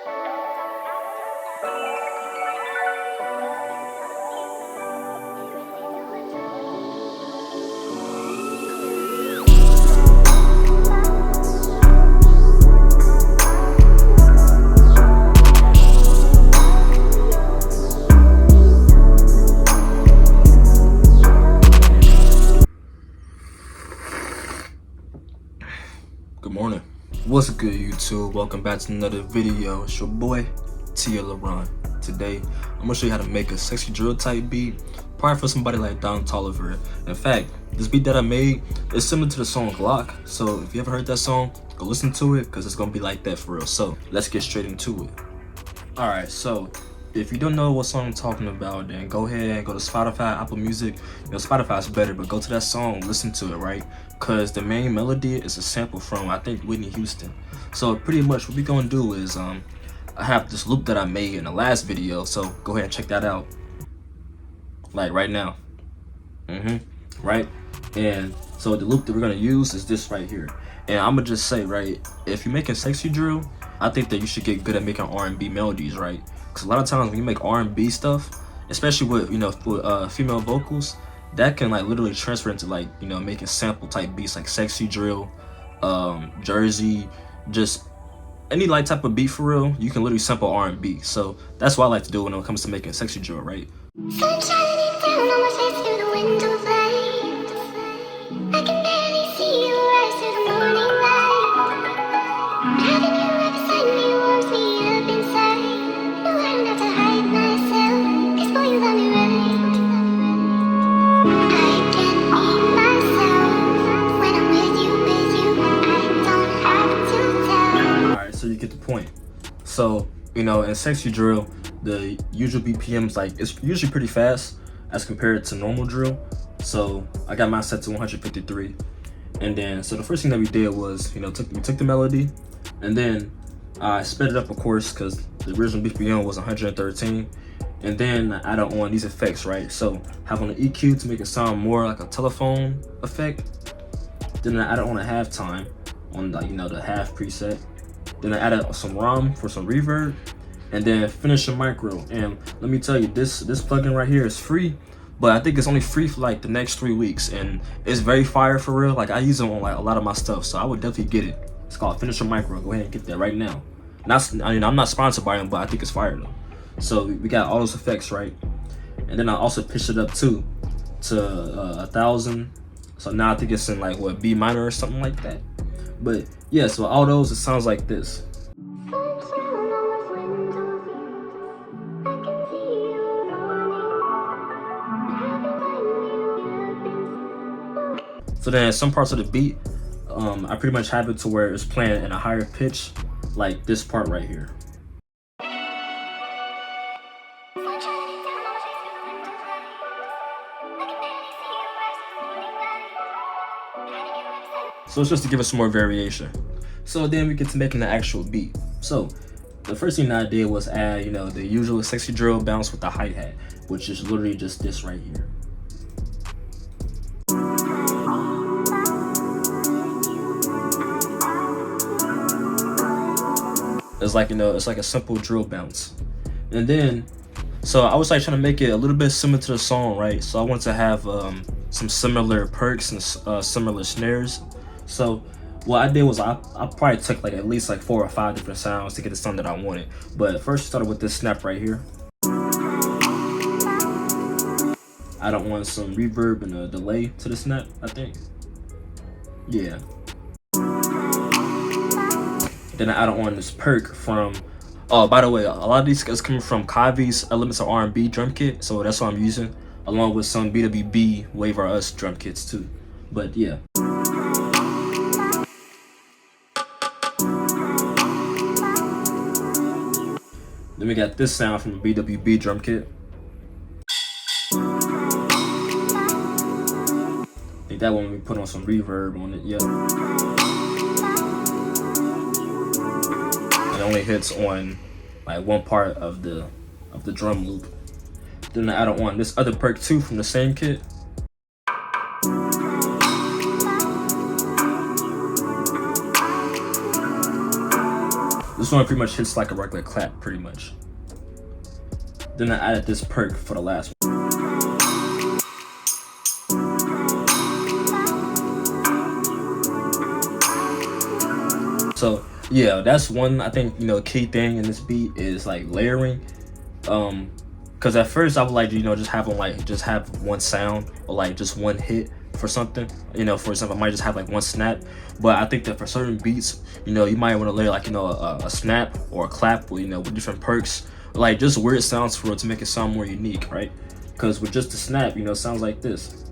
Good morning. What's good, YouTube? Welcome back to another video. It's your boy TOLIVER. Today I'm gonna show you how to make a sexy drill type beat, probably for somebody like TOLIVER. In fact, this beat that I made is similar to the song Glock, so if you ever heard that song, go listen to it because it's gonna be like that for real. So let's get straight into it. Alright, so if you don't know what song I'm talking about, then go ahead and go to Spotify, Apple Music. You know, Spotify's better, but go to that song, listen to it, right? Because the main melody is a sample from, I think, Whitney Houston. So pretty much what we're gonna do is, I have this loop that I made in the last video, so go ahead and check that out. Like right now. Right? And so the loop that we're gonna use is this right here. And I'm gonna just say, right, if you're making sexy drill, I think that you should get good at making R&B melodies, right? Because a lot of times when you make R&B stuff, especially with, you know, with female vocals, that can like literally transfer into like, you know, making sample type beats like sexy drill, Jersey, just any like type of beat for real. You can literally sample R&B. So that's what I like to do when it comes to making sexy drill, right? Sun shining down on my face through the window light. I can barely see you rise through the morning light. Having you right beside me warms me up inside. No, I don't have to hide myself, 'cause boy, you got me right. I can be myself when I'm with you. I don't have to tell. Alright, so you get the point. So, you know, in sexy drill, the usual BPM's like, it's usually pretty fast as compared to normal drill. So I got mine set to 153. And then, so the first thing that we did was, you know, we took the melody and then I sped it up, of course, because the original BPM was 113. And then I added on these effects, right? So have on the EQ to make it sound more like a telephone effect. Then I added on a halftime on the, you know, the half preset. Then I added some ROM for some reverb. And then finish a micro. And let me tell you, this plugin right here is free, but I think it's only free for like the next 3 weeks, and it's very fire for real. Like I use it on like a lot of my stuff, so I would definitely get it. It's called Finish a Micro. Go ahead and get that right now. I mean, I'm not sponsored by them, but I think it's fire though. So we got all those effects, right? And then I also pitched it up too to 1,000. So now I think it's in like what, B minor or something like that. But yeah, so all those, it sounds like this. So then some parts of the beat, I pretty much have it to where it's playing in a higher pitch, like this part right here. So it's just to give it some more variation. So then we get to making the actual beat. So the first thing that I did was add, you know, the usual sexy drill bounce with the hi-hat, which is literally just this right here. It's like, you know, it's like a simple drill bounce. And then, so I was like trying to make it a little bit similar to the song, right? So I wanted to have some similar perks and similar snares. So what I did was I probably took like at least like 4 or 5 different sounds to get the sound that I wanted. But first I started with this snap right here. I don't want some reverb and a delay to the snap, I think. Yeah. Then I add on this perk from, oh, by the way, a lot of these is coming from Kavi's Elements of R&B drum kit, so that's what I'm using, along with some BWB Wave R Us drum kits too. But yeah. Then we got this sound from the BWB drum kit. I think that one we put on some reverb on it, yeah. It only hits on like one part of the drum loop. Then I added on this other perk too from the same kit. This This one pretty much hits like a regular clap, pretty much. Then I added this perk for the last one. So yeah, that's one, I think, you know, key thing in this beat is like layering. Because at first I would like to, you know, just have one sound or like just one hit for something. You know, for example, I might just have like one snap. But I think that for certain beats, you know, you might want to layer like, you know, a snap or a clap with, you know, with different perks, like just weird sounds for it to make it sound more unique, right? Because with just the snap, you know, it sounds like this.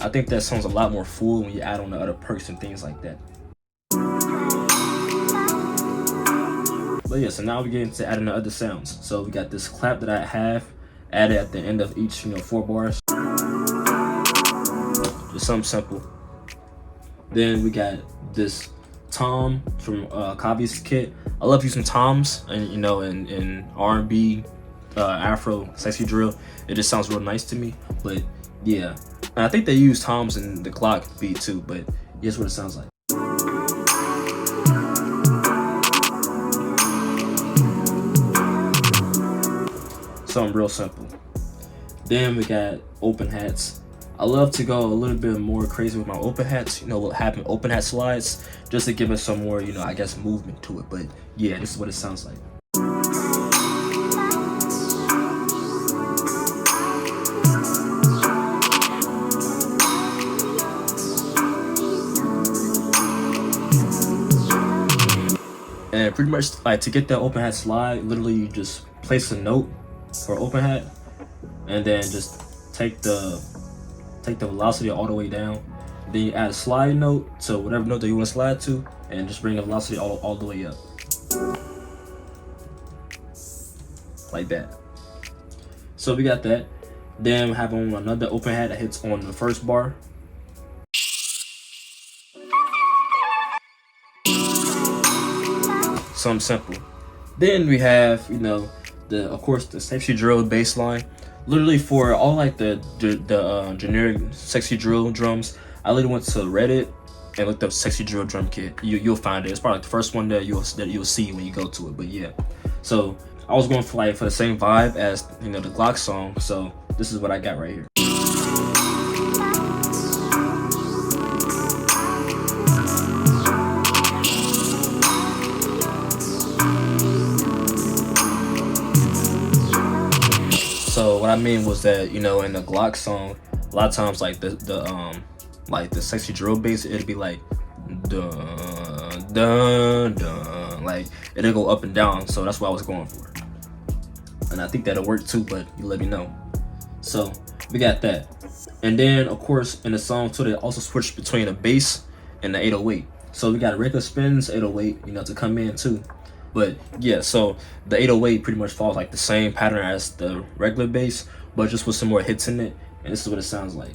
I think that sounds a lot more full when you add on the other perks and things like that. But yeah, so now we get into adding the other sounds. So we got this clap that I have added at the end of each, you know, 4 bars. Just something simple. Then we got this tom from Kavi's kit. I love using toms, and you know, in R&B, Afro, sexy drill. It just sounds real nice to me. But yeah, and I think they use toms in the Glock beat too. But here's what it sounds like. Something real simple. Then we got open hats. I love to go a little bit more crazy with my open hats, you know, having open hat slides, just to give it some more, you know, I guess movement to it. But yeah, this is what it sounds like. And pretty much like to get that open hat slide, literally you just place a note for open hat and then just take the velocity all the way down. Then you add a slide note to whatever note that you want to slide to, and just bring the velocity all the way up. Like that. So we got that. Then we have on another open hat that hits on the first bar. Something simple. Then we have, you know, of course the sexy drill bass line. Literally for all like the generic sexy drill drums, I literally went to Reddit and looked up sexy drill drum kit. You'll find it. It's probably like the first one that you'll see when you go to it. But yeah, so I was going for the same vibe as, you know, the Glock song. So this is what I got right here. So what I mean was that, you know, in the Glock song, a lot of times like the sexy drill bass, it'd be like dun dun dun, like it'll go up and down. So that's what I was going for, and I think that'll work too. But you let me know. So we got that, and then of course in the song too, they also switched between the bass and the 808. So we got a regular spins 808, you know, to come in too. But yeah, so the 808 pretty much follows like the same pattern as the regular bass, but just with some more hits in it. And this is what it sounds like.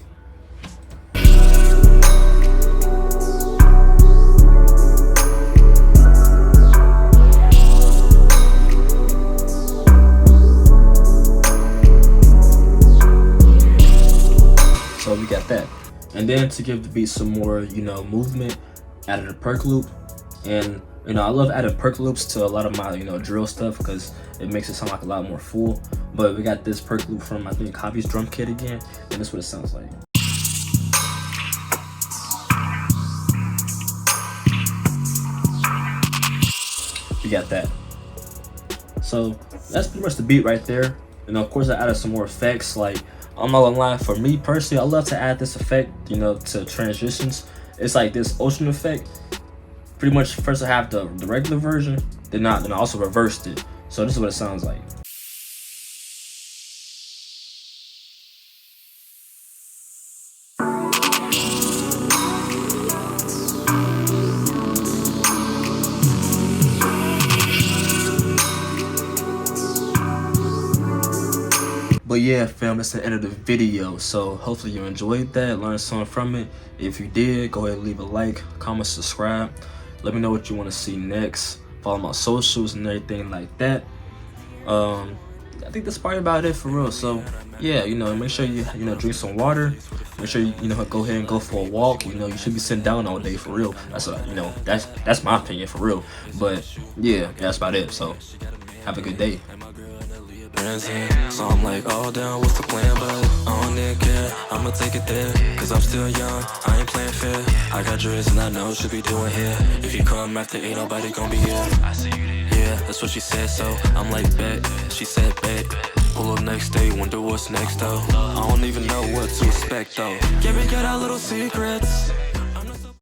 So we got that. And then to give the beat some more, you know, movement, added a perk loop. And you know, I love adding perk loops to a lot of my, you know, drill stuff because it makes it sound like a lot more full. But we got this perk loop from, I think, Kavi's drum kit again, and this is what it sounds like. We got that. So that's pretty much the beat right there. And of course I added some more effects. Like, I'm not gonna lie, for me personally, I love to add this effect, you know, to transitions. It's like this ocean effect. Pretty much first I have the regular version, then I also reversed it. So this is what it sounds like. But yeah, fam, that's the end of the video. So hopefully you enjoyed that, learned something from it. If you did, go ahead and leave a like, comment, subscribe. Let me know what you want to see next. Follow my socials and everything like that. I think that's probably about it for real. So yeah, make sure you drink some water. Make sure you go ahead and go for a walk. You should be sitting down all day for real. That's my opinion for real. But yeah, that's about it. So have a good day. So I'm like, all down, what's the plan? But I don't even care, I'ma take it there. Cause I'm still young, I ain't playing fair. I got dreams and I know should be doing here. If you come after, ain't nobody gon' be here. Yeah, that's what she said, so I'm like, bet. She said, bet. Pull up next day, wonder what's next though. I don't even know what to expect though. Yeah, we got our little secrets.